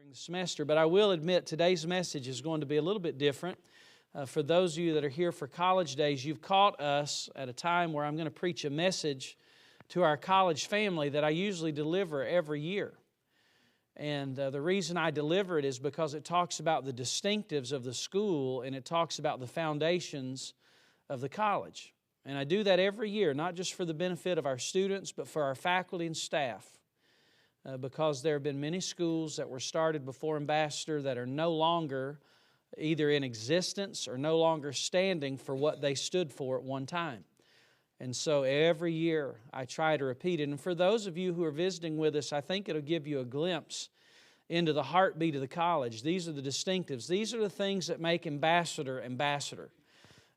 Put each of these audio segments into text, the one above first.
during the semester, but I will admit today's message is going to be a little bit different. For those of you that are here for college days, you've caught us at a time where I'm going to preach a message to our college family that I usually deliver every year. And the reason I deliver it is because it talks about the distinctives of the school and it talks about the foundations of the college. And I do that every year, not just for the benefit of our students, but for our faculty and staff. Because there have been many schools that were started before Ambassador that are no longer either in existence or no longer standing for what they stood for at one time. And so every year I try to repeat it. And for those of you who are visiting with us, I think it'll give you a glimpse into the heartbeat of the college. These are the distinctives. These are the things that make Ambassador, Ambassador.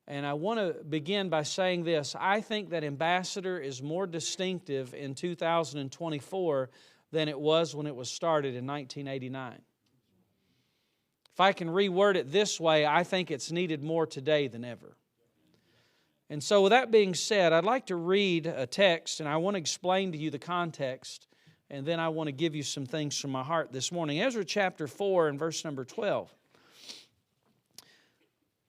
And I want to begin by saying this. I think that Ambassador is more distinctive in 2024 than it was when it was started in 1989. If I can reword it this way, I think it's needed more today than ever. And so with that being said, I'd like to read a text, and I want to explain to you the context, and then I want to give you some things from my heart this morning. Ezra chapter 4 and verse number 12.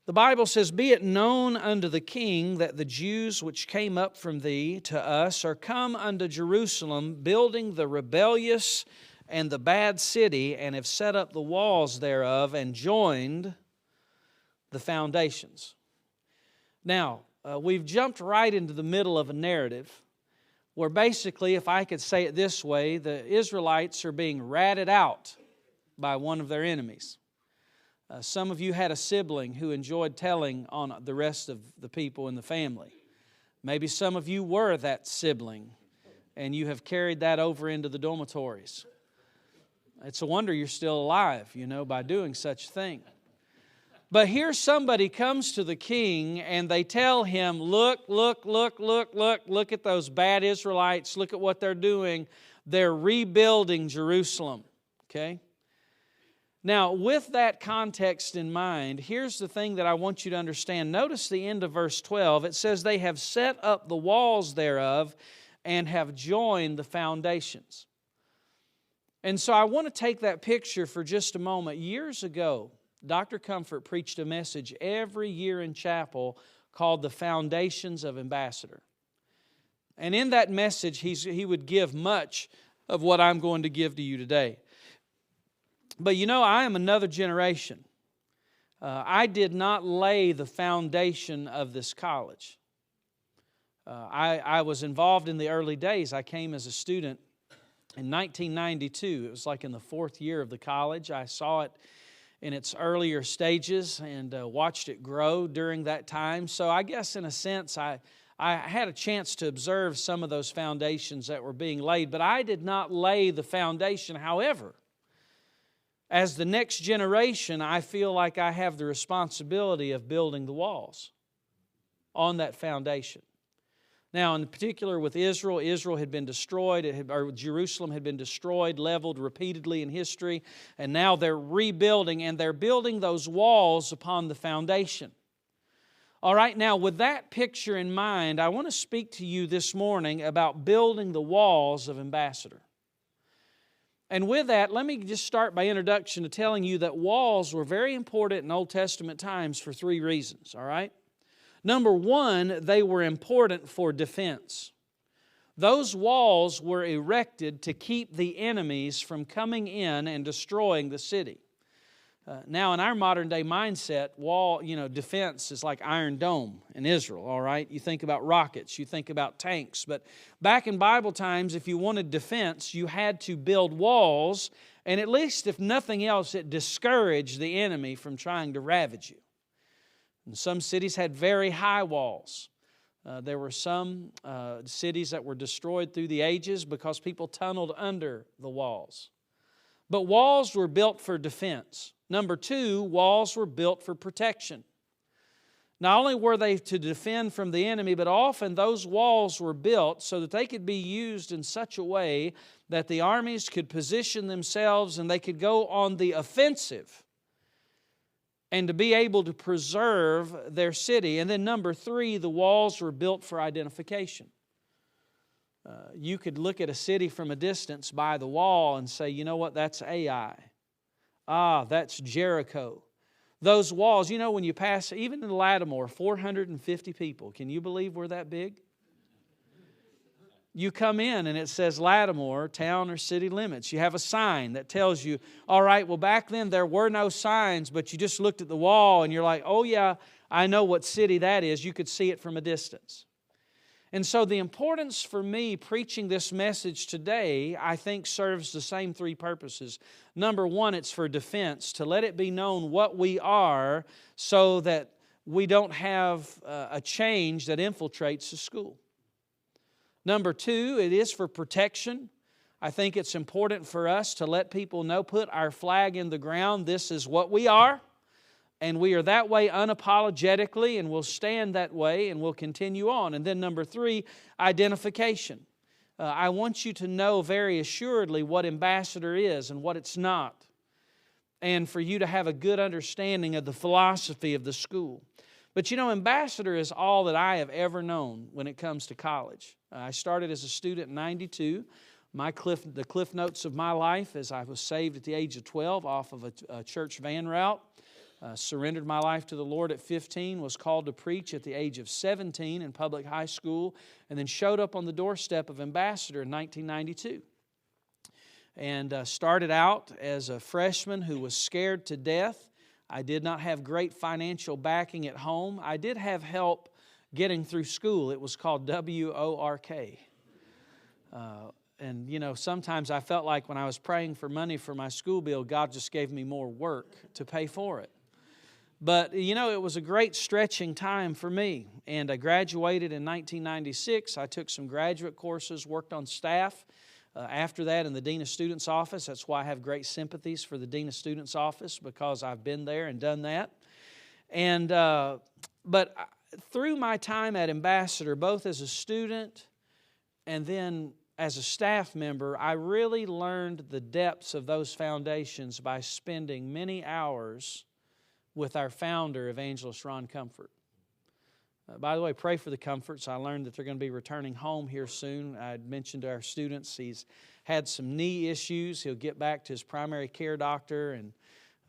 The Bible says, "Be it known unto the king that the Jews which came up from thee to us are come unto Jerusalem, building the rebellious and the bad city, and have set up the walls thereof, and joined the foundations." Now, we've jumped right into the middle of a narrative where basically, if I could say it this way, the Israelites are being ratted out by one of their enemies. Some of you had a sibling who enjoyed telling on the rest of the people in the family. Maybe some of you were that sibling, and you have carried that over into the dormitories. It's a wonder you're still alive, by doing such a thing. But here somebody comes to the king, and they tell him, look at those bad Israelites. Look at what they're doing. They're rebuilding Jerusalem, okay? Now, with that context in mind, here's the thing that I want you to understand. Notice the end of verse 12. It says, "They have set up the walls thereof and have joined the foundations." And so I want to take that picture for just a moment. Years ago, Dr. Comfort preached a message every year in chapel called The Foundations of Ambassador. And in that message, he would give much of what I'm going to give to you today. But I am another generation. I did not lay the foundation of this college. I was involved in the early days. I came as a student in 1992. It was like in the fourth year of the college. I saw it in its earlier stages and watched it grow during that time. So I guess in a sense I had a chance to observe some of those foundations that were being laid. But I did not lay the foundation. However, as the next generation, I feel like I have the responsibility of building the walls on that foundation. Now, in particular with Israel had been destroyed, Jerusalem had been destroyed, leveled repeatedly in history, and now they're rebuilding, and they're building those walls upon the foundation. All right, now with that picture in mind, I want to speak to you this morning about building the walls of Ambassador. And with that, let me just start by introduction to telling you that walls were very important in Old Testament times for three reasons, all right? Number one, they were important for defense. Those walls were erected to keep the enemies from coming in and destroying the city. Now, in our modern day mindset, defense is like Iron Dome in Israel, all right? You think about rockets, you think about tanks. But back in Bible times, if you wanted defense, you had to build walls, and at least if nothing else, it discouraged the enemy from trying to ravage you. And some cities had very high walls. There were some cities that were destroyed through the ages because people tunneled under the walls. But walls were built for defense. Number two, walls were built for protection. Not only were they to defend from the enemy, but often those walls were built so that they could be used in such a way that the armies could position themselves and they could go on the offensive and to be able to preserve their city. And then number three, the walls were built for identification. You could look at a city from a distance by the wall and say, you know what, that's Ai. Ah, that's Jericho. Those walls, you know, when you pass, even in Lattimore, 450 people. Can you believe we're that big? You come in and it says Lattimore, town or city limits. You have a sign that tells you, all right, well, back then there were no signs, but you just looked at the wall and you're like, oh yeah, I know what city that is. You could see it from a distance. And so the importance for me preaching this message today, I think, serves the same three purposes. Number one, it's for defense, to let it be known what we are so that we don't have a change that infiltrates the school. Number two, it is for protection. I think it's important for us to let people know, put our flag in the ground, this is what we are. And we are that way unapologetically, and we'll stand that way, and we'll continue on. And then number three, identification. I want you to know very assuredly what ambassador is and what it's not, and for you to have a good understanding of the philosophy of the school. But you know, ambassador is all that I have ever known when it comes to college. I started as a student in 92. The cliff notes of my life is I was saved at the age of 12 off of a church van route. Surrendered my life to the Lord at 15, was called to preach at the age of 17 in public high school, and then showed up on the doorstep of Ambassador in 1992. And started out as a freshman who was scared to death. I did not have great financial backing at home. I did have help getting through school. It was called WORK. And, you know, sometimes I felt like when I was praying for money for my school bill, God just gave me more work to pay for it. But, you know, it was a great stretching time for me. And I graduated in 1996. I took some graduate courses, worked on staff. After that, in the Dean of Students office. That's why I have great sympathies for the Dean of Students office, because I've been there and done that. And but through my time at Ambassador, both as a student and then as a staff member, I really learned the depths of those foundations by spending many hours with our founder, Evangelist Ron Comfort. By the way, pray for the Comforts. I learned that they're going to be returning home here soon. I had mentioned to our students he's had some knee issues. He'll get back to his primary care doctor, and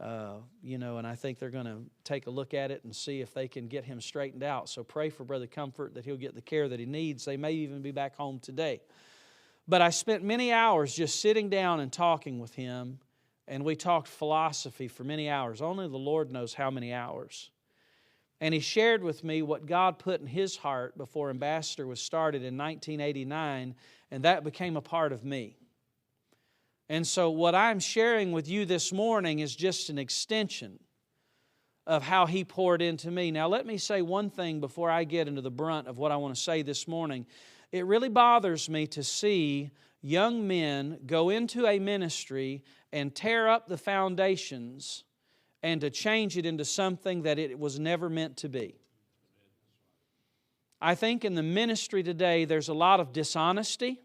and I think they're going to take a look at it and see if they can get him straightened out. So pray for Brother Comfort that he'll get the care that he needs. They may even be back home today. But I spent many hours just sitting down and talking with him, and we talked philosophy for many hours. Only the Lord knows how many hours. And he shared with me what God put in his heart before Ambassador was started in 1989, and that became a part of me. And so what I'm sharing with you this morning is just an extension of how he poured into me. Now let me say one thing before I get into the brunt of what I want to say this morning. It really bothers me to see young men go into a ministry and tear up the foundations and to change it into something that it was never meant to be. I think in the ministry today there's a lot of dishonesty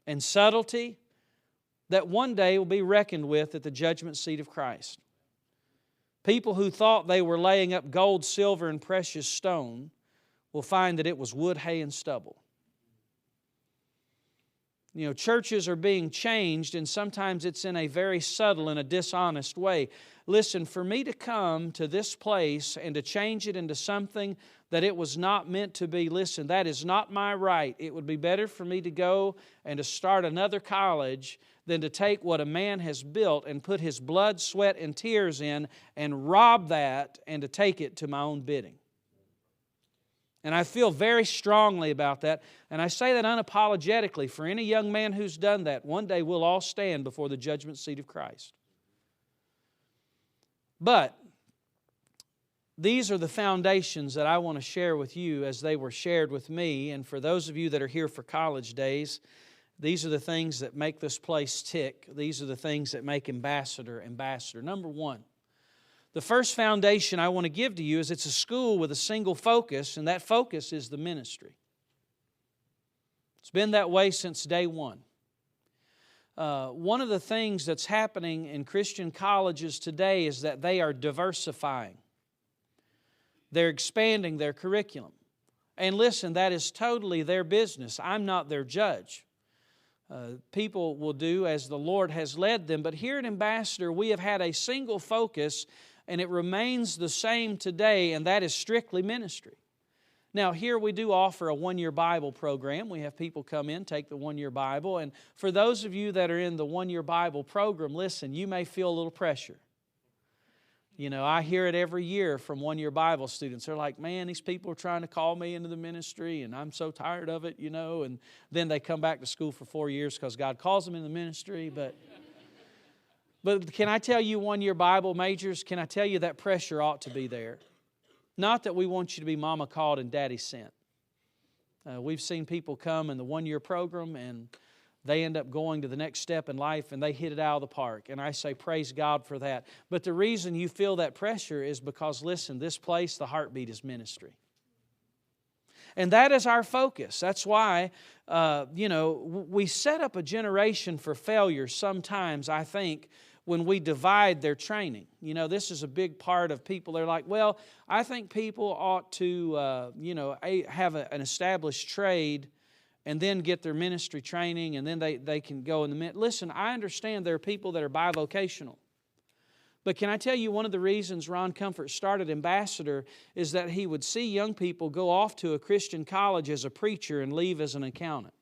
and subtlety that one day will be reckoned with at the judgment seat of Christ. People who thought they were laying up gold, silver, and precious stone will find that it was wood, hay, and stubble. You know, churches are being changed, and sometimes it's in a very subtle and a dishonest way. Listen, for me to come to this place and to change it into something that it was not meant to be, listen, that is not my right. It would be better for me to go and to start another college than to take what a man has built and put his blood, sweat, and tears in and rob that and to take it to my own bidding. And I feel very strongly about that. And I say that unapologetically. For any young man who's done that, one day we'll all stand before the judgment seat of Christ. But these are the foundations that I want to share with you as they were shared with me. And for those of you that are here for college days, these are the things that make this place tick. These are the things that make Ambassador. Number one. The first foundation I want to give to you is it's a school with a single focus, and that focus is the ministry. It's been that way since day one. One of the things that's happening in Christian colleges today is that they are diversifying. They're expanding their curriculum. And listen, that is totally their business. I'm not their judge. People will do as the Lord has led them. But here at Ambassador, we have had a single focus, and it remains the same today, and that is strictly ministry. Now, here we do offer a one-year Bible program. We have people come in, take the one-year Bible. And for those of you that are in the one-year Bible program, listen, you may feel a little pressure. You know, I hear it every year from one-year Bible students. They're like, man, these people are trying to call me into the ministry, and I'm so tired of it, you know. And then they come back to school for 4 years because God calls them in the ministry. But can I tell you, one-year Bible majors, can I tell you that pressure ought to be there? Not that we want you to be mama called and daddy sent. We've seen people come in the one-year program and they end up going to the next step in life and they hit it out of the park. And I say praise God for that. But the reason you feel that pressure is because, listen, this place, the heartbeat is ministry. And that is our focus. That's why, we set up a generation for failure sometimes, I think, when we divide their training. You know, this is a big part of people. They're like, well, I think people ought to, have an established trade and then get their ministry training, and then they can go in the ministry. Listen, I understand there are people that are bivocational. But can I tell you, one of the reasons Ron Comfort started Ambassador is that he would see young people go off to a Christian college as a preacher and leave as an accountant.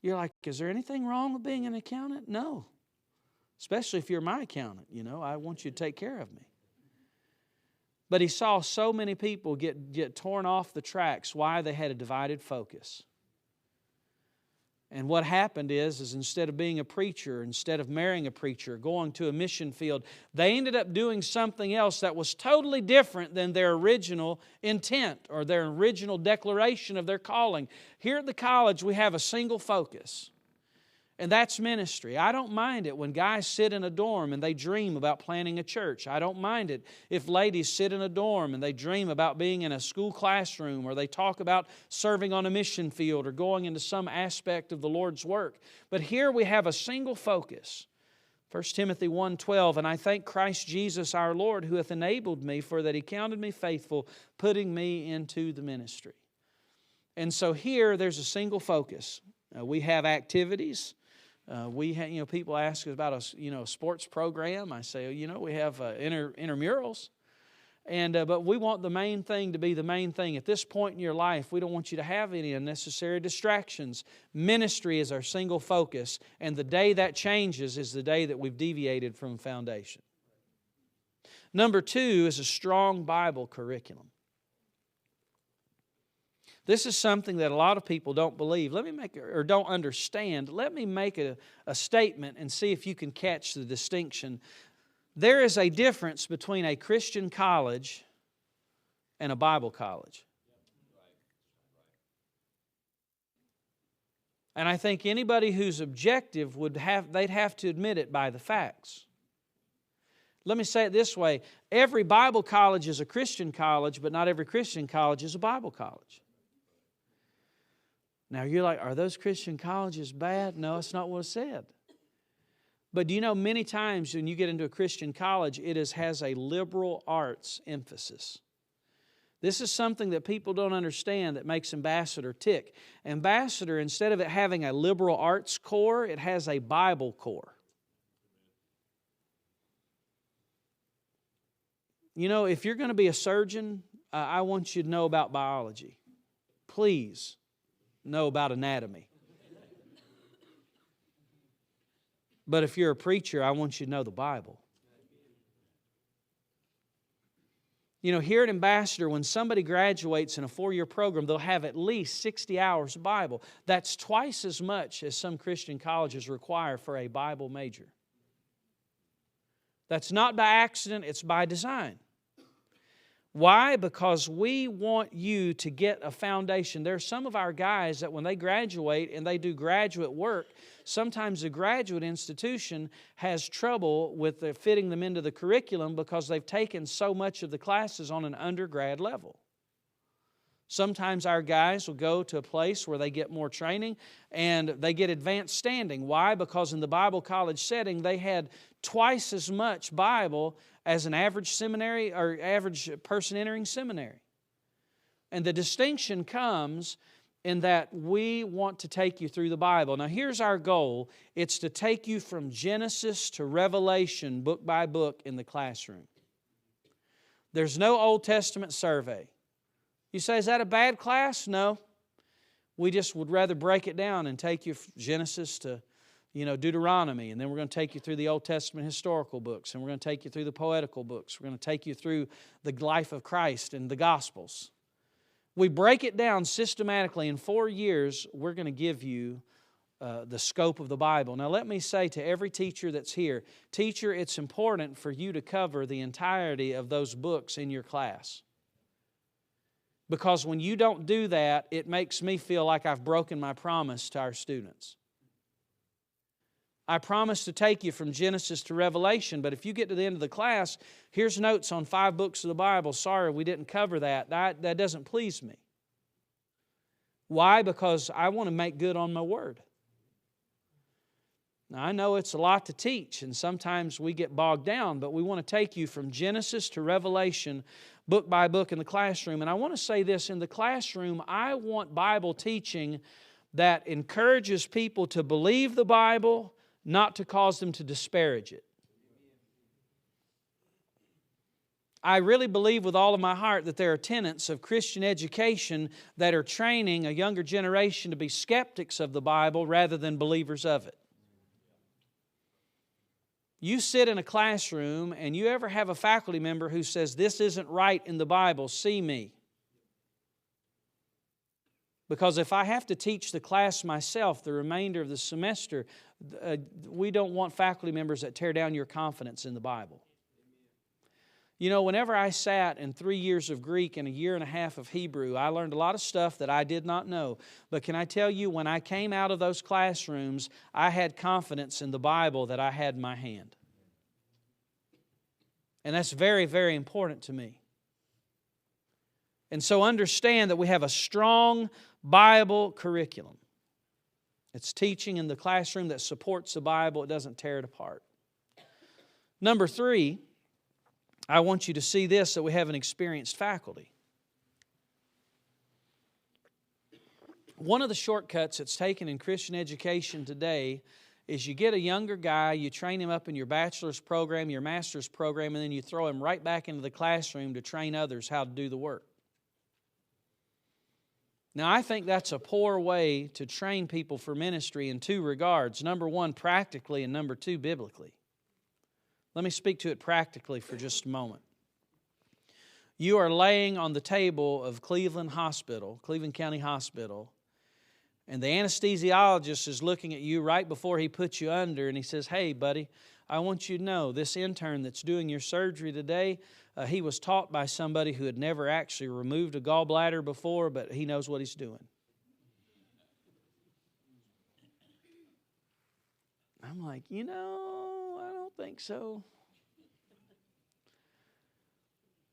You're like, is there anything wrong with being an accountant? No. Especially if you're my accountant, I want you to take care of me. But he saw so many people get torn off the tracks. Why? They had a divided focus. And what happened is instead of being a preacher, instead of marrying a preacher, going to a mission field, they ended up doing something else that was totally different than their original intent or their original declaration of their calling. Here at the college, we have a single focus, and that's ministry. I don't mind it when guys sit in a dorm and they dream about planning a church. I don't mind it if ladies sit in a dorm and they dream about being in a school classroom, or they talk about serving on a mission field or going into some aspect of the Lord's work. But here we have a single focus. 1 Timothy 1:12, and I thank Christ Jesus our Lord, who hath enabled me, for that He counted me faithful, putting me into the ministry. And so here there's a single focus. We have activities. People ask us about a sports program. I say, we have intramurals, but we want the main thing to be the main thing. At this point in your life, we don't want you to have any unnecessary distractions. Ministry is our single focus, and the day that changes is the day that we've deviated from foundation. Number 2 is a strong Bible curriculum. This is something that a lot of people don't believe. Don't understand. Let me make a statement and see if you can catch the distinction. There is a difference between a Christian college and a Bible college. And I think anybody who's objective they'd have to admit it by the facts. Let me say it this way. Every Bible college is a Christian college, but not every Christian college is a Bible college. Now you're like, are those Christian colleges bad? No, that's not what it said. But do you know, many times when you get into a Christian college, it has a liberal arts emphasis. This is something that people don't understand that makes Ambassador tick. Ambassador, instead of it having a liberal arts core, it has a Bible core. If you're going to be a surgeon, I want you to know about biology. Please know about anatomy. But if you're a preacher, I want you to know the Bible. Here at Ambassador, when somebody graduates in a 4-year program, they'll have at least 60 hours of Bible. That's twice as much as some Christian colleges require for a Bible major. That's not by accident, it's by design. Why? Because we want you to get a foundation. There are some of our guys that when they graduate and they do graduate work, sometimes the graduate institution has trouble with fitting them into the curriculum because they've taken so much of the classes on an undergrad level. Sometimes our guys will go to a place where they get more training and they get advanced standing. Why? Because in the Bible college setting, they had twice as much Bible as an average seminary or average person entering seminary. And the distinction comes in that we want to take you through the Bible. Now here's our goal. It's to take you from Genesis to Revelation, book by book, in the classroom. There's no Old Testament survey. You say, is that a bad class? No. We just would rather break it down and take you from Genesis to Deuteronomy, and then we're going to take you through the Old Testament historical books, and we're going to take you through the poetical books. We're going to take you through the life of Christ and the Gospels. We break it down systematically. In 4 years, we're going to give you the scope of the Bible. Now let me say to every teacher that's here, teacher, it's important for you to cover the entirety of those books in your class. Because when you don't do that, it makes me feel like I've broken my promise to our students. I promise to take you from Genesis to Revelation, but if you get to the end of the class, here's notes on 5 books of the Bible. Sorry, we didn't cover that. That doesn't please me. Why? Because I want to make good on my word. Now, I know it's a lot to teach, and sometimes we get bogged down, but we want to take you from Genesis to Revelation, book by book in the classroom. And I want to say this, in the classroom, I want Bible teaching that encourages people to believe the Bible, not to cause them to disparage it. I really believe with all of my heart that there are tenets of Christian education that are training a younger generation to be skeptics of the Bible rather than believers of it. You sit in a classroom and you ever have a faculty member who says, this isn't right in the Bible, see me. Because if I have to teach the class myself the remainder of the semester, we don't want faculty members that tear down your confidence in the Bible. Whenever I sat in 3 years of Greek and a year and a half of Hebrew, I learned a lot of stuff that I did not know. But can I tell you, when I came out of those classrooms, I had confidence in the Bible that I had in my hand. And that's very, very important to me. And so understand that we have a strong Bible curriculum. It's teaching in the classroom that supports the Bible. It doesn't tear it apart. Number 3, I want you to see this, that we have an experienced faculty. One of the shortcuts that's taken in Christian education today is you get a younger guy, you train him up in your bachelor's program, your master's program, and then you throw him right back into the classroom to train others how to do the work. Now, I think that's a poor way to train people for ministry in 2 regards. Number 1, practically, and number 2, biblically. Let me speak to it practically for just a moment. You are laying on the table of Cleveland County Hospital, and the anesthesiologist is looking at you right before he puts you under, and he says, hey, buddy, I want you to know this intern that's doing your surgery today, he was taught by somebody who had never actually removed a gallbladder before, but he knows what he's doing. I'm like, I don't think so.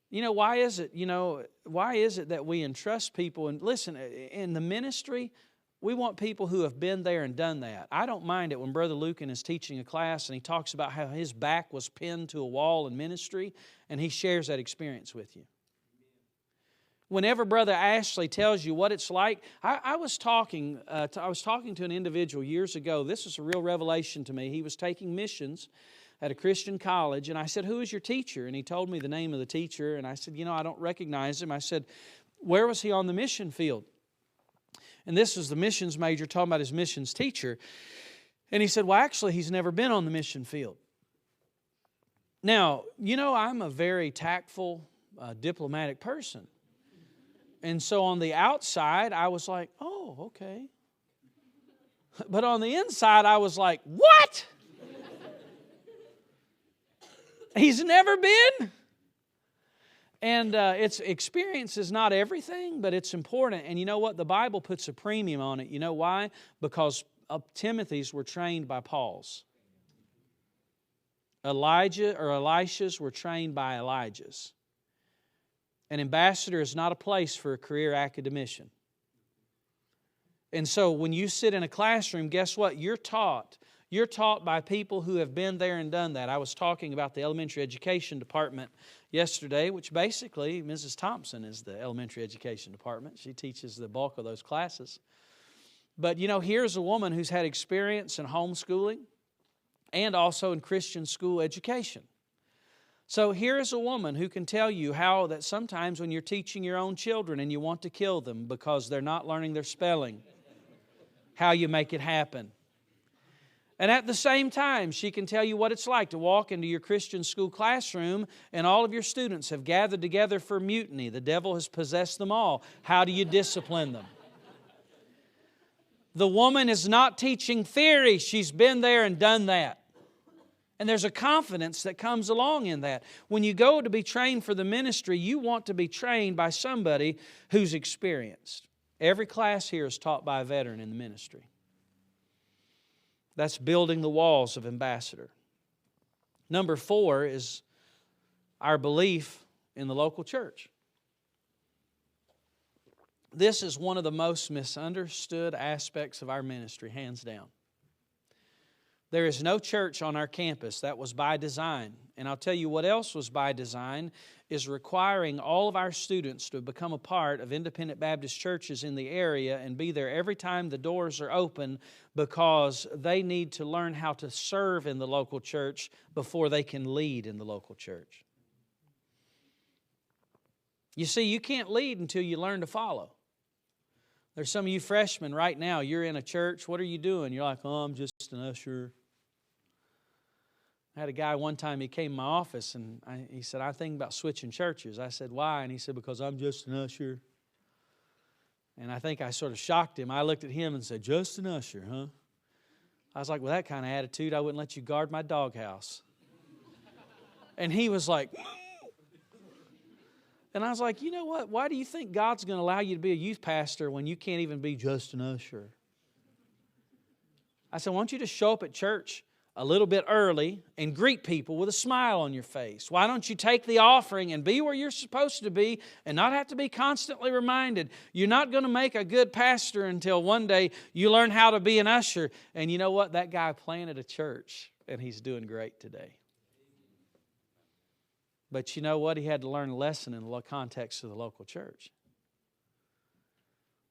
Why is it that we entrust people? And listen, in the ministry, we want people who have been there and done that. I don't mind it when Brother Lucan is teaching a class and he talks about how his back was pinned to a wall in ministry, and he shares that experience with you. Whenever Brother Ashley tells you what it's like, I was talking to an individual years ago. This is a real revelation to me. He was taking missions at a Christian college, and I said, who is your teacher? And he told me the name of the teacher, and I said, I don't recognize him. I said, where was he on the mission field? And this was the missions major talking about his missions teacher. And he said, well, actually, he's never been on the mission field. Now, I'm a very tactful, diplomatic person. And so on the outside, I was like, oh, okay. But on the inside, I was like, what? He's never been? And its experience is not everything, but it's important. And you know what? The Bible puts a premium on it. You know why? Because Timothy's were trained by Paul's. Elijah or Elisha's were trained by Elijah's. An ambassador is not a place for a career academician. And so when you sit in a classroom, guess what? You're taught. You're taught by people who have been there and done that. I was talking about the elementary education department yesterday, which basically Mrs. Thompson is the elementary education department. She teaches the bulk of those classes. But here's a woman who's had experience in homeschooling and also in Christian school education. So here's a woman who can tell you how that sometimes when you're teaching your own children and you want to kill them because they're not learning their spelling, how you make it happen. And at the same time, she can tell you what it's like to walk into your Christian school classroom and all of your students have gathered together for mutiny. The devil has possessed them all. How do you discipline them? The woman is not teaching theory. She's been there and done that. And there's a confidence that comes along in that. When you go to be trained for the ministry, you want to be trained by somebody who's experienced. Every class here is taught by a veteran in the ministry. That's building the walls of Ambassador. Number 4 is our belief in the local church. This is one of the most misunderstood aspects of our ministry, hands down. There is no church on our campus. That was by design. And I'll tell you what else was by design is requiring all of our students to become a part of independent Baptist churches in the area and be there every time the doors are open because they need to learn how to serve in the local church before they can lead in the local church. You see, you can't lead until you learn to follow. There's some of you freshmen right now, you're in a church, what are you doing? You're like, I'm just an usher. I had a guy one time, he came to my office and he said, I'm thinking about switching churches. I said, why? And he said, because I'm just an usher. And I think I sort of shocked him. I looked at him and said, just an usher, huh? I was like, with that kind of attitude, I wouldn't let you guard my doghouse. And he was like, and I was like, you know what? Why do you think God's going to allow you to be a youth pastor when you can't even be just an usher? I said, why don't you just show up at church a little bit early and greet people with a smile on your face? Why don't you take the offering and be where you're supposed to be and not have to be constantly reminded? You're not going to make a good pastor until one day you learn how to be an usher. And you know what? That guy planted a church and he's doing great today. But you know what? He had to learn a lesson in the context of the local church.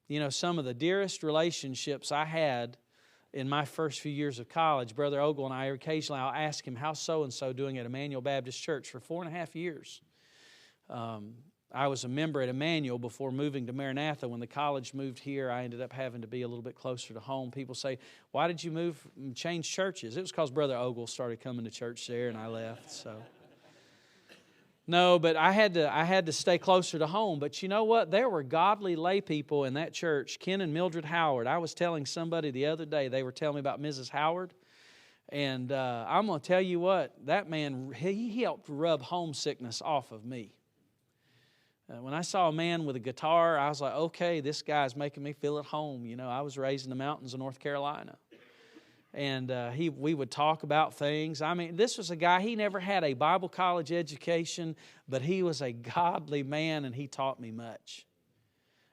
You know, some of the dearest relationships I had in my first few years of college, Brother Ogle and I, occasionally I'll ask him, how's so-and-so doing at Emmanuel Baptist Church for 4.5 years? I was a member at Emmanuel before moving to Maranatha. When the college moved here, I ended up having to be a little bit closer to home. People say, why did you move and change churches? It was because Brother Ogle started coming to church there and I left, so... No, but I had to stay closer to home. But you know what? There were godly lay people in that church, Ken and Mildred Howard. I was telling somebody the other day, they were telling me about Mrs. Howard. And I'm going to tell you what, that man, he helped rub homesickness off of me. When I saw a man with a guitar, I was like, okay, this guy's making me feel at home. You know, I was raised in the mountains of North Carolina. And we would talk about things. I mean, this was a guy, he never had a Bible college education, but he was a godly man and he taught me much.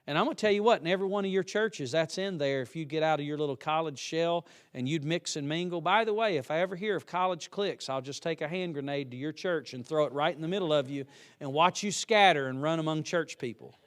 And I'm going to tell you what, in every one of your churches, that's in there if you get out of your little college shell and you'd mix and mingle. By the way, if I ever hear of college cliques, I'll just take a hand grenade to your church and throw it right in the middle of you and watch you scatter and run among church people.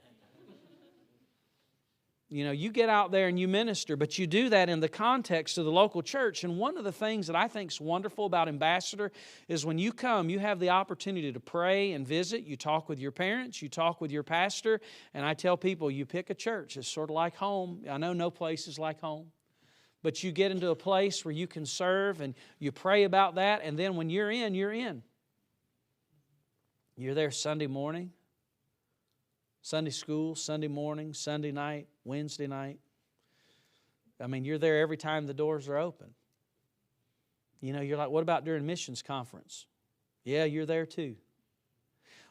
You know, you get out there and you minister, but you do that in the context of the local church. And one of the things that I think is wonderful about Ambassador is when you come, you have the opportunity to pray and visit. You talk with your parents, you talk with your pastor. And I tell people, you pick a church. It's sort of like home. I know no place is like home. But you get into a place where you can serve and you pray about that. And then when you're in, you're in. You're there Sunday morning. Sunday school, Sunday morning, Sunday night, Wednesday night. I mean, you're there every time the doors are open. You know, you're like, what about during missions conference? Yeah, you're there too.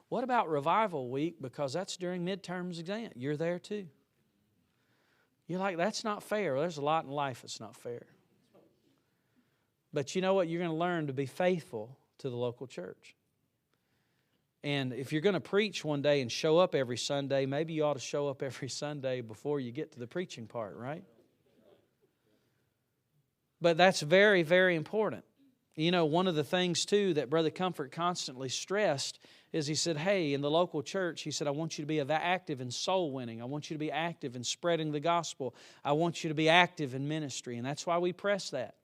What about revival week? Because that's during midterms exam. You're there too. You're like, that's not fair. Well, there's a lot in life that's not fair. But you know what? You're going to learn to be faithful to the local church. And if you're going to preach one day and show up every Sunday, maybe you ought to show up every Sunday before you get to the preaching part, right? But that's very, very important. You know, one of the things, too, that Brother Comfort constantly stressed is he said, hey, in the local church, he said, I want you to be active in soul winning. I want you to be active in spreading the gospel. I want you to be active in ministry. And that's why we press that.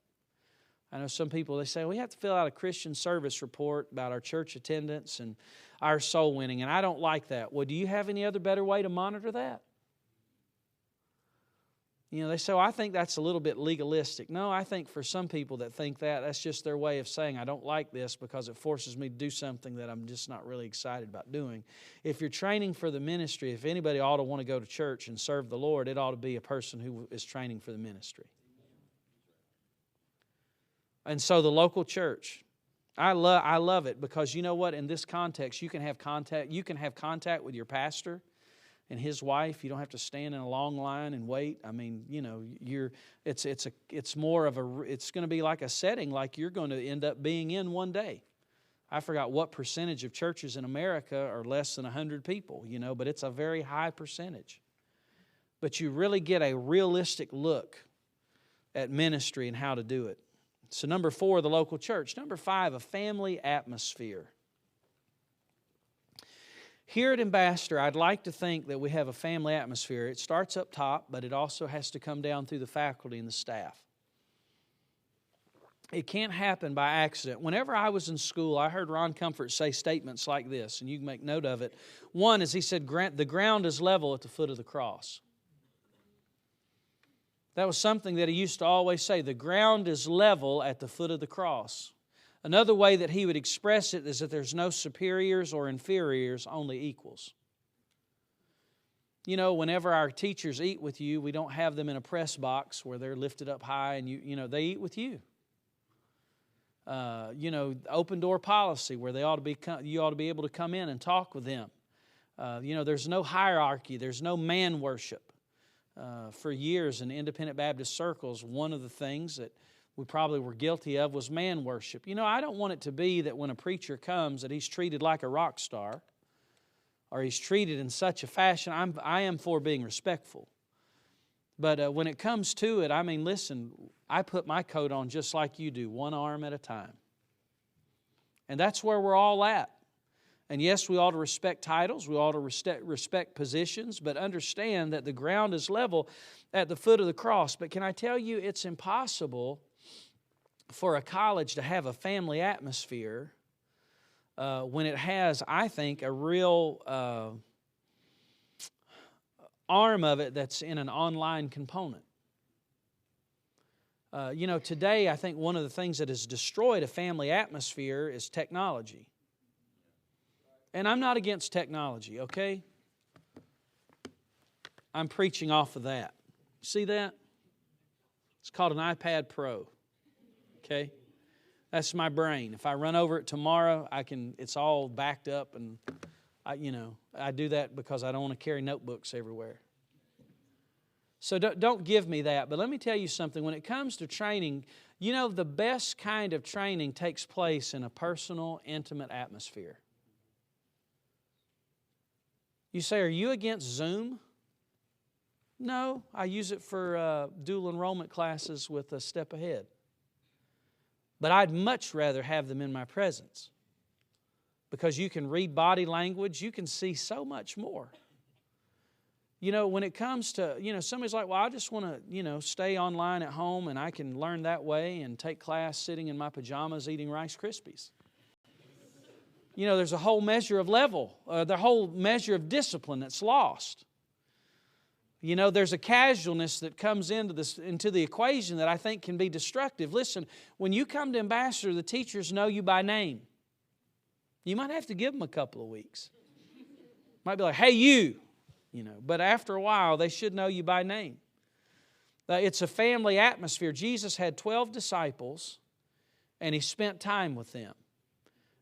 I know some people, they say, we have to fill out a Christian service report about our church attendance and our soul winning, and I don't like that. Well, do you have any other better way to monitor that? You know, they say, well, I think that's a little bit legalistic. No, I think for some people that think that, that's just their way of saying, I don't like this because it forces me to do something that I'm just not really excited about doing. If you're training for the ministry, if anybody ought to want to go to church and serve the Lord, it ought to be a person who is training for the ministry. And so the local church, I love it because you know what? In this context, you can have contact with your pastor and his wife. You don't have to stand in a long line and wait. I mean, you know, it's going to be like a setting like you're going to end up being in one day. I forgot what percentage of churches in America are less than 100 people, you know, but it's a very high percentage. But you really get a realistic look at ministry and how to do it. So number 4, the local church. Number 5, a family atmosphere. Here at Ambassador, I'd like to think that we have a family atmosphere. It starts up top, but it also has to come down through the faculty and the staff. It can't happen by accident. Whenever I was in school, I heard Ron Comfort say statements like this, and you can make note of it. One is he said, the ground is level at the foot of the cross. That was something that he used to always say, the ground is level at the foot of the cross. Another way that he would express it is that there's no superiors or inferiors, only equals. You know, whenever our teachers eat with you, we don't have them in a press box where they're lifted up high and you know they eat with you. You know, open door policy where you ought to be able to come in and talk with them. You know, there's no hierarchy, there's no man worship. For years in independent Baptist circles, one of the things that we probably were guilty of was man worship. You know, I don't want it to be that when a preacher comes that he's treated like a rock star or he's treated in such a fashion. I am for being respectful. But when it comes to it, I mean, listen, I put my coat on just like you do, one arm at a time. And that's where we're all at. And yes, we ought to respect titles, we ought to respect positions, but understand that the ground is level at the foot of the cross. But can I tell you, it's impossible for a college to have a family atmosphere when it has, I think, a real arm of it that's in an online component. You know, today I think one of the things that has destroyed a family atmosphere is technology. And I'm not against technology, okay? I'm preaching off of that. See that? It's called an iPad Pro, okay? That's my brain. If I run over it tomorrow, it's all backed up, and I do that because I don't want to carry notebooks everywhere. So don't give me that. But let me tell you something. When it comes to training, you know, the best kind of training takes place in a personal, intimate atmosphere. You say, are you against Zoom? No, I use it for dual enrollment classes with a step ahead. But I'd much rather have them in my presence because you can read body language, you can see so much more. You know, when it comes to, you know, somebody's like, well, I just want to, you know, stay online at home and I can learn that way and take class sitting in my pajamas eating Rice Krispies. You know, there's a whole measure of level, the whole measure of discipline that's lost. You know, there's a casualness that comes into the equation that I think can be destructive. Listen, when you come to Ambassador, the teachers know you by name. You might have to give them a couple of weeks. Might be like, hey, you know. But after a while, they should know you by name. It's a family atmosphere. Jesus had 12 disciples, and He spent time with them.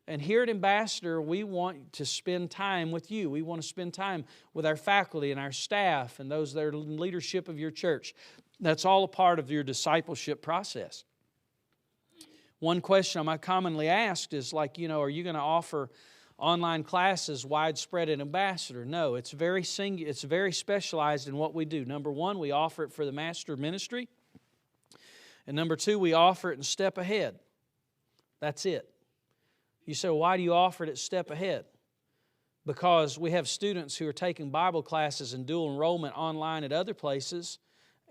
And here at Ambassador, we want to spend time with you. We want to spend time with our faculty and our staff and those that are in leadership of your church. That's all a part of your discipleship process. One question I'm commonly asked is like, you know, are you going to offer online classes widespread at Ambassador? No, it's very specialized in what we do. Number one, we offer it for the master ministry. And number two, we offer it in step ahead. That's it. You say, well, why do you offer it at step ahead? Because we have students who are taking Bible classes and dual enrollment online at other places,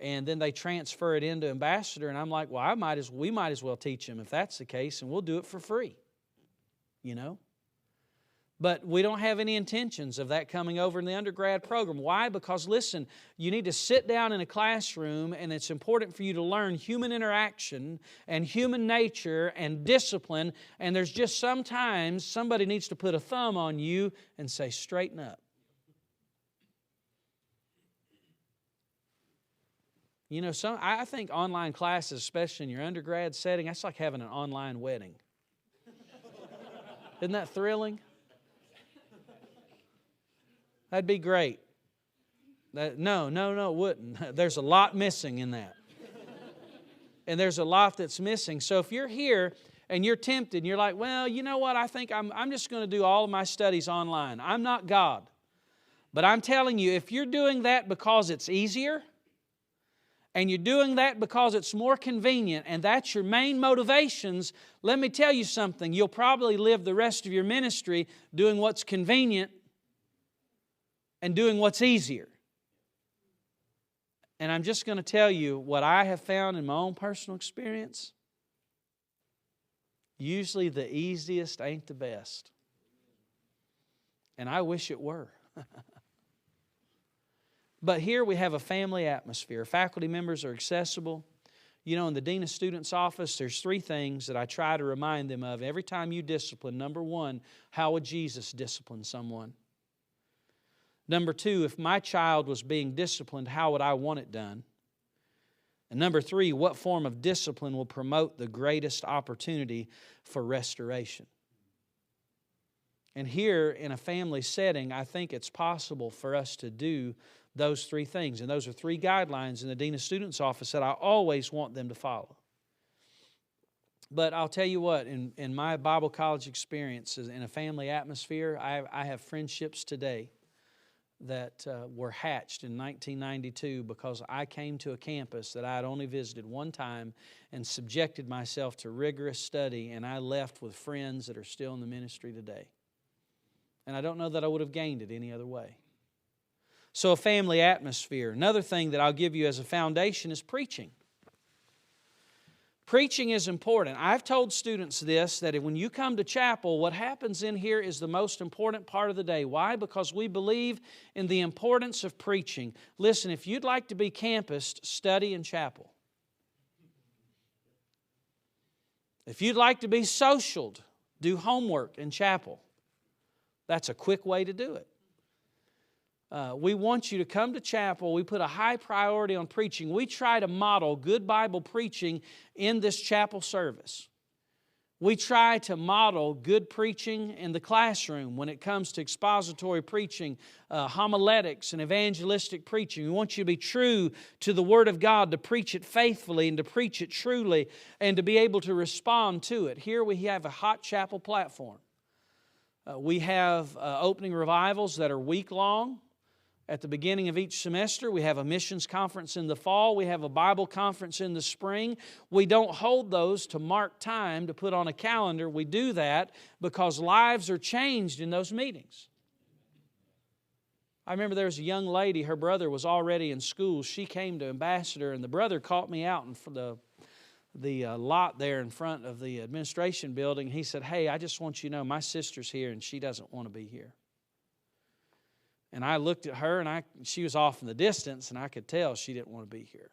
and then they transfer it into Ambassador, and I'm like, well, we might as well teach them if that's the case, and we'll do it for free. You know? But we don't have any intentions of that coming over in the undergrad program. Why? Because, listen, you need to sit down in a classroom, and it's important for you to learn human interaction and human nature and discipline, and there's just sometimes somebody needs to put a thumb on you and say, straighten up. You know, I think online classes, especially in your undergrad setting, that's like having an online wedding. Isn't that thrilling? That'd be great. No, it wouldn't. There's a lot missing in that. And there's a lot that's missing. So if you're here and you're tempted and you're like, well, you know what, I think I'm just going to do all of my studies online. I'm not God. But I'm telling you, if you're doing that because it's easier, and you're doing that because it's more convenient, and that's your main motivations, let me tell you something. You'll probably live the rest of your ministry doing what's convenient and doing what's easier. And I'm just going to tell you what I have found in my own personal experience. Usually the easiest ain't the best. And I wish it were. But here we have a family atmosphere. Faculty members are accessible. You know, in the Dean of Students office, there's 3 things that I try to remind them of every time you discipline. Number 1, how would Jesus discipline someone? Number 2, if my child was being disciplined, how would I want it done? And number 3, what form of discipline will promote the greatest opportunity for restoration? And here in a family setting, I think it's possible for us to do those 3 things. And those are 3 guidelines in the Dean of Students office that I always want them to follow. But I'll tell you what, in my Bible college experiences, in a family atmosphere, I have friendships today that were hatched in 1992 because I came to a campus that I had only visited one time and subjected myself to rigorous study, and I left with friends that are still in the ministry today. And I don't know that I would have gained it any other way. So a family atmosphere. Another thing that I'll give you as a foundation is preaching. Preaching is important. I've told students this, that when you come to chapel, what happens in here is the most important part of the day. Why? Because we believe in the importance of preaching. Listen, if you'd like to be campused, study in chapel. If you'd like to be socialed, do homework in chapel. That's a quick way to do it. We want you to come to chapel. We put a high priority on preaching. We try to model good Bible preaching in this chapel service. We try to model good preaching in the classroom when it comes to expository preaching, homiletics, and evangelistic preaching. We want you to be true to the Word of God, to preach it faithfully and to preach it truly and to be able to respond to it. Here we have a hot chapel platform. We have opening revivals that are week-long. At the beginning of each semester, we have a missions conference in the fall. We have a Bible conference in the spring. We don't hold those to mark time to put on a calendar. We do that because lives are changed in those meetings. I remember there was a young lady, her brother was already in school. She came to Ambassador, and the brother caught me out in the lot there in front of the administration building. He said, "Hey, I just want you to know my sister's here and she doesn't want to be here." And I looked at her, and she was off in the distance, and I could tell she didn't want to be here.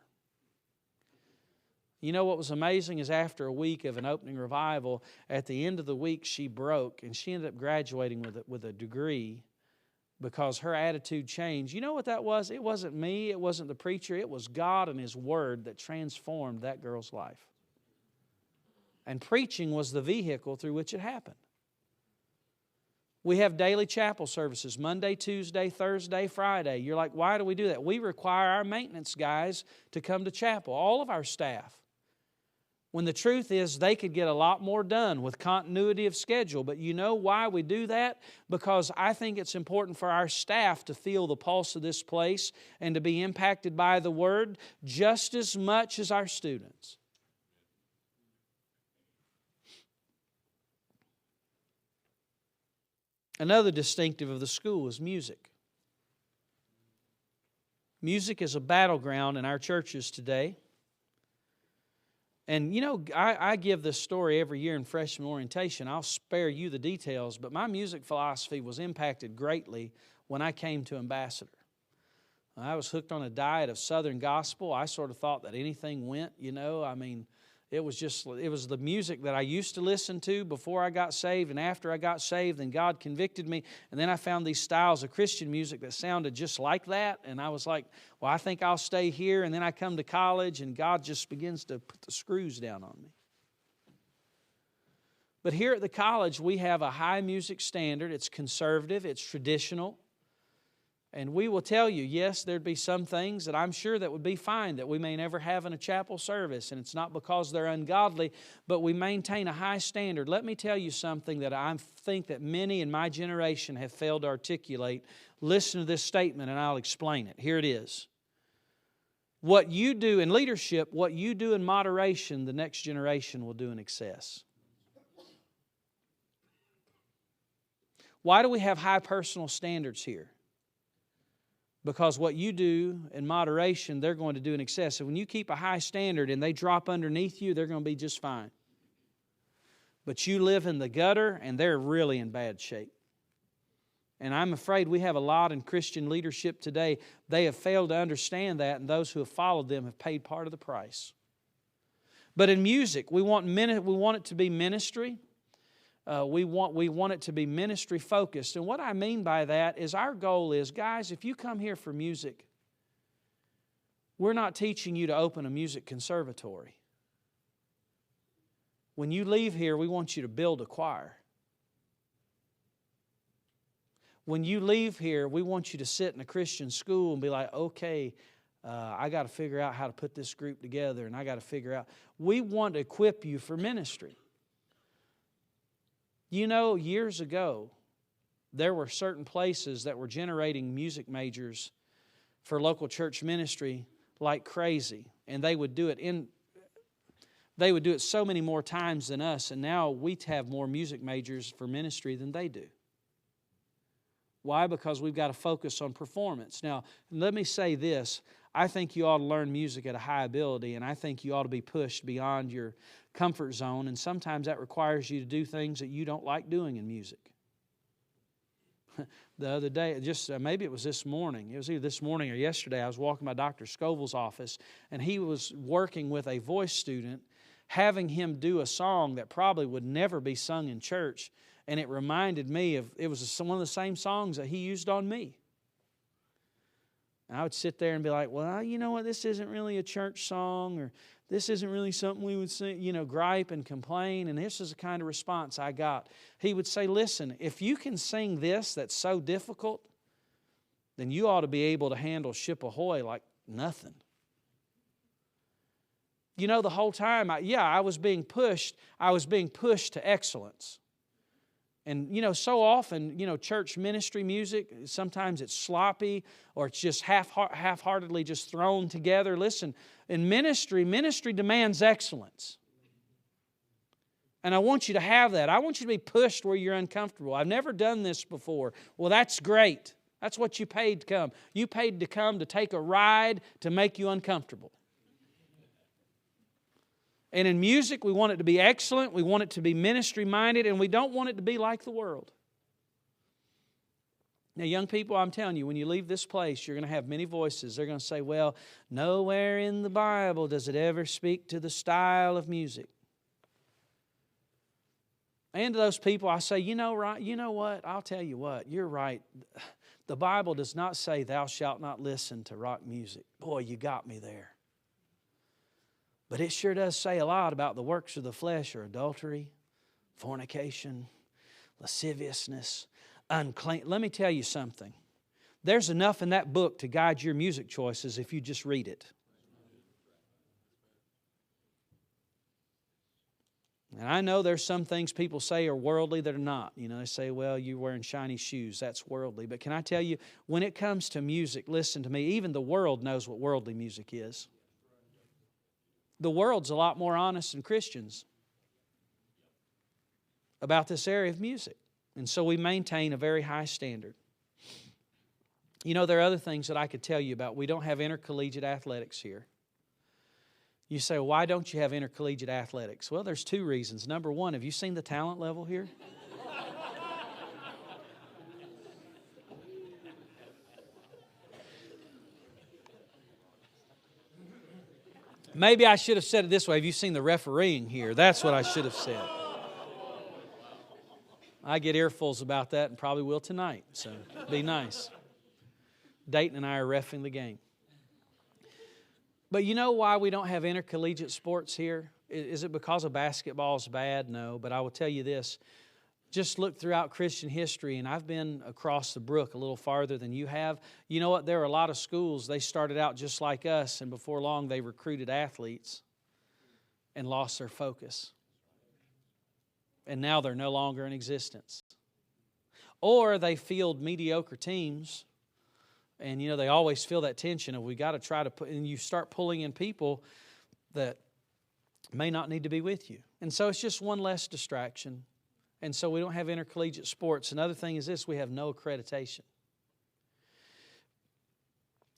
You know what was amazing is after a week of an opening revival, at the end of the week she broke, and she ended up graduating with a degree because her attitude changed. You know what that was? It wasn't me, it wasn't the preacher, it was God and His Word that transformed that girl's life. And preaching was the vehicle through which it happened. We have daily chapel services, Monday, Tuesday, Thursday, Friday. You're like, why do we do that? We require our maintenance guys to come to chapel, all of our staff. When the truth is they could get a lot more done with continuity of schedule. But you know why we do that? Because I think it's important for our staff to feel the pulse of this place and to be impacted by the Word just as much as our students. Another distinctive of the school is music. Music is a battleground in our churches today. And I give this story every year in freshman orientation. I'll spare you the details, but my music philosophy was impacted greatly when I came to Ambassador. I was hooked on a diet of Southern gospel. I sort of thought that anything went, it was the music that I used to listen to before I got saved, and after I got saved, then God convicted me, and then I found these styles of Christian music that sounded just like that, and I was like, well, I think I'll stay here, and then I come to college, and God just begins to put the screws down on me. But here at the college, we have a high music standard. It's conservative, it's traditional. And we will tell you, yes, there'd be some things that I'm sure that would be fine that we may never have in a chapel service. And it's not because they're ungodly, but we maintain a high standard. Let me tell you something that I think that many in my generation have failed to articulate. Listen to this statement and I'll explain it. Here it is. What you do in leadership, what you do in moderation, the next generation will do in excess. Why do we have high personal standards here? Because what you do in moderation, they're going to do in excess. So when you keep a high standard and they drop underneath you, they're going to be just fine. But you live in the gutter and they're really in bad shape. And I'm afraid we have a lot in Christian leadership today. They have failed to understand that, and those who have followed them have paid part of the price. But in music, we want it to be ministry. We want it to be ministry focused. And what I mean by that is our goal is, guys, if you come here for music, we're not teaching you to open a music conservatory. When you leave here, we want you to build a choir. When you leave here, we want you to sit in a Christian school and be like, okay, I got to figure out how to put this group together, and I got to figure out. We want to equip you for ministry. Years ago, there were certain places that were generating music majors for local church ministry like crazy. And they would do it so many more times than us. And now we have more music majors for ministry than they do. Why? Because we've got to focus on performance. Now, let me say this. I think you ought to learn music at a high ability, and I think you ought to be pushed beyond your comfort zone, and sometimes that requires you to do things that you don't like doing in music. The other day, maybe it was this morning, it was either this morning or yesterday, I was walking by Dr. Scoville's office, and he was working with a voice student, having him do a song that probably would never be sung in church, and it reminded me it was one of the same songs that he used on me. And I would sit there and be like, well, you know what, this isn't really a church song, or this isn't really something we would sing, gripe and complain. And this is the kind of response I got. He would say, listen, if you can sing this that's so difficult, then you ought to be able to handle Ship Ahoy like nothing. The whole time, I was being pushed. I was being pushed to excellence. And, so often, church ministry music, sometimes it's sloppy or it's just half-heartedly just thrown together. Listen, in ministry demands excellence. And I want you to have that. I want you to be pushed where you're uncomfortable. I've never done this before. Well, that's great. That's what you paid to come. You paid to come to take a ride to make you uncomfortable. And in music, we want it to be excellent, we want it to be ministry-minded, and we don't want it to be like the world. Now, young people, I'm telling you, when you leave this place, you're going to have many voices. They're going to say, well, nowhere in the Bible does it ever speak to the style of music. And to those people, I say, you know what? I'll tell you what, you're right. The Bible does not say, thou shalt not listen to rock music. Boy, you got me there. But it sure does say a lot about the works of the flesh or adultery, fornication, lasciviousness, unclean. Let me tell you something. There's enough in that book to guide your music choices if you just read it. And I know there's some things people say are worldly that are not. They say, well, you're wearing shiny shoes. That's worldly. But can I tell you, when it comes to music, listen to me, even the world knows what worldly music is. The world's a lot more honest than Christians about this area of music. And so we maintain a very high standard. You know, there are other things that I could tell you about. We don't have intercollegiate athletics here. You say, well, why don't you have intercollegiate athletics? Well, there's two reasons. Number one, have you seen the talent level here? Maybe I should have said it this way. Have you seen the refereeing here? That's what I should have said. I get earfuls about that and probably will tonight, so be nice. Dayton and I are reffing the game. But you know why we don't have intercollegiate sports here? Is it because of basketball is bad? No, but I will tell you this. Just look throughout Christian history, and I've been across the brook a little farther than you have. You know what? There are a lot of schools, they started out just like us, and before long they recruited athletes and lost their focus. And now they're no longer in existence. Or they field mediocre teams, and you know they always feel that tension of we got to try to put, and you start pulling in people that may not need to be with you. And so it's just one less distraction. And so we don't have intercollegiate sports. Another thing is this, we have no accreditation.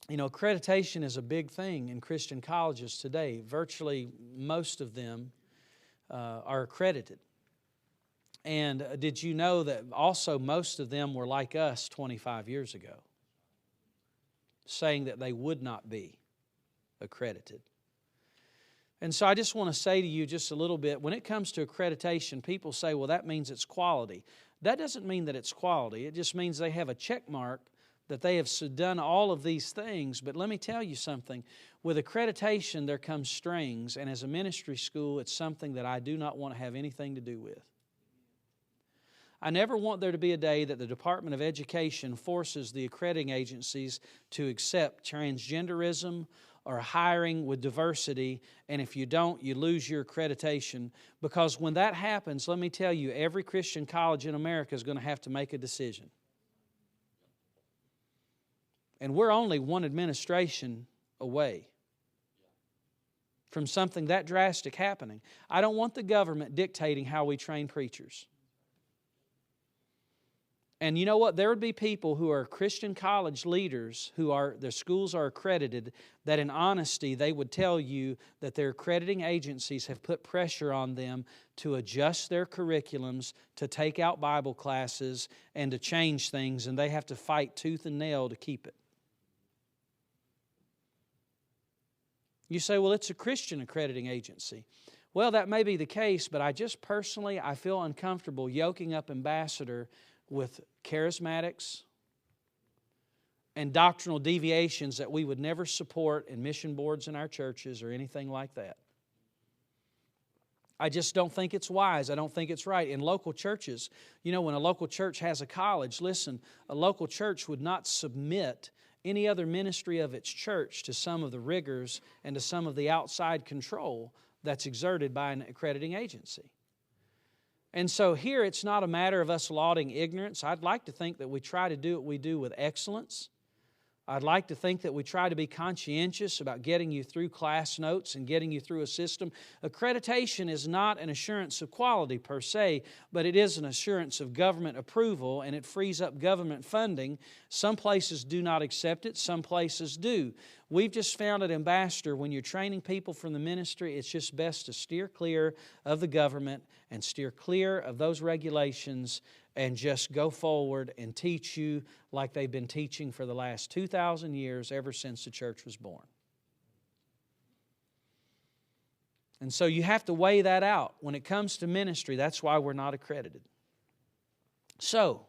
You know, accreditation is a big thing in Christian colleges today. Virtually most of them are accredited. And did you know that also most of them were like us 25 years ago, saying that they would not be accredited? And so I just want to say to you just a little bit, when it comes to accreditation, people say, well, that means it's quality. That doesn't mean that it's quality. It just means they have a check mark that they have done all of these things. But let me tell you something. With accreditation, there comes strings. And as a ministry school, it's something that I do not want to have anything to do with. I never want there to be a day that the Department of Education forces the accrediting agencies to accept transgenderism or hiring with diversity, and if you don't, you lose your accreditation. Because when that happens, let me tell you, every Christian college in America is going to have to make a decision. And we're only one administration away from something that drastic happening. I don't want the government dictating how we train preachers. And you know what? There would be people who are Christian college leaders who are, their schools are accredited, that in honesty they would tell you that their accrediting agencies have put pressure on them to adjust their curriculums, to take out Bible classes, and to change things, and they have to fight tooth and nail to keep it. You say, well, it's a Christian accrediting agency. Well, that may be the case, but I feel uncomfortable yoking up Ambassador with charismatics and doctrinal deviations that we would never support in mission boards in our churches or anything like that. I just don't think it's wise. I don't think it's right. In local churches, you know, when a local church has a college, listen, a local church would not submit any other ministry of its church to some of the rigors and to some of the outside control that's exerted by an accrediting agency. And so here it's not a matter of us lauding ignorance. I'd like to think that we try to do what we do with excellence. I'd like to think that we try to be conscientious about getting you through class notes and getting you through a system. Accreditation is not an assurance of quality per se, but it is an assurance of government approval, and it frees up government funding. Some places do not accept it, some places do. We've just found at Ambassador, when you're training people from the ministry, it's just best to steer clear of the government and steer clear of those regulations and just go forward and teach you like they've been teaching for the last 2,000 years, ever since the church was born. And so you have to weigh that out. When it comes to ministry, that's why we're not accredited. So,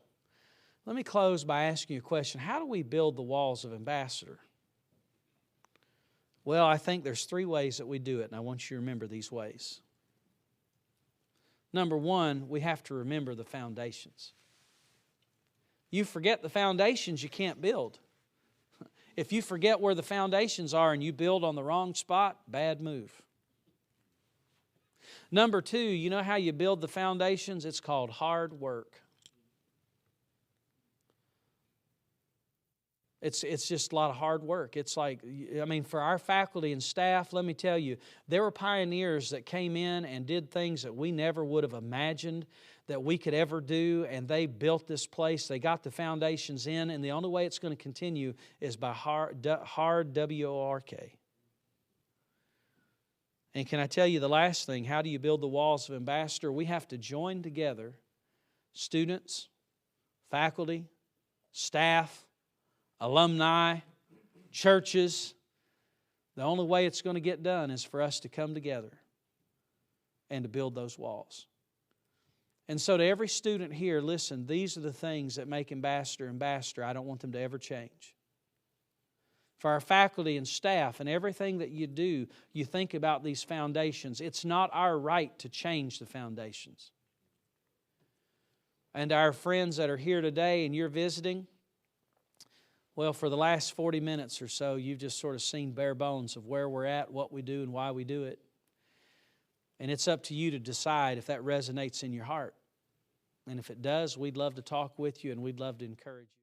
let me close by asking you a question. How do we build the walls of Ambassador? Well, I think there's 3 ways that we do it, and I want you to remember these ways. Number 1, we have to remember the foundations. You forget the foundations, you can't build. If you forget where the foundations are and you build on the wrong spot, bad move. Number 2, you know how you build the foundations? It's called hard work. It's just a lot of hard work. It's like, I mean, for our faculty and staff, let me tell you, there were pioneers that came in and did things that we never would have imagined that we could ever do, and they built this place. They got the foundations in, and the only way it's going to continue is by hard W-O-R-K. And can I tell you the last thing? How do you build the walls of Ambassador? We have to join together, students, faculty, staff, alumni, churches. The only way it's going to get done is for us to come together and to build those walls. And so to every student here, listen, these are the things that make Ambassador Ambassador. I don't want them to ever change. For our faculty and staff and everything that you do, you think about these foundations. It's not our right to change the foundations. And our friends that are here today and you're visiting, well, for the last 40 minutes or so, you've just sort of seen bare bones of where we're at, what we do, and why we do it. And it's up to you to decide if that resonates in your heart. And if it does, we'd love to talk with you and we'd love to encourage you.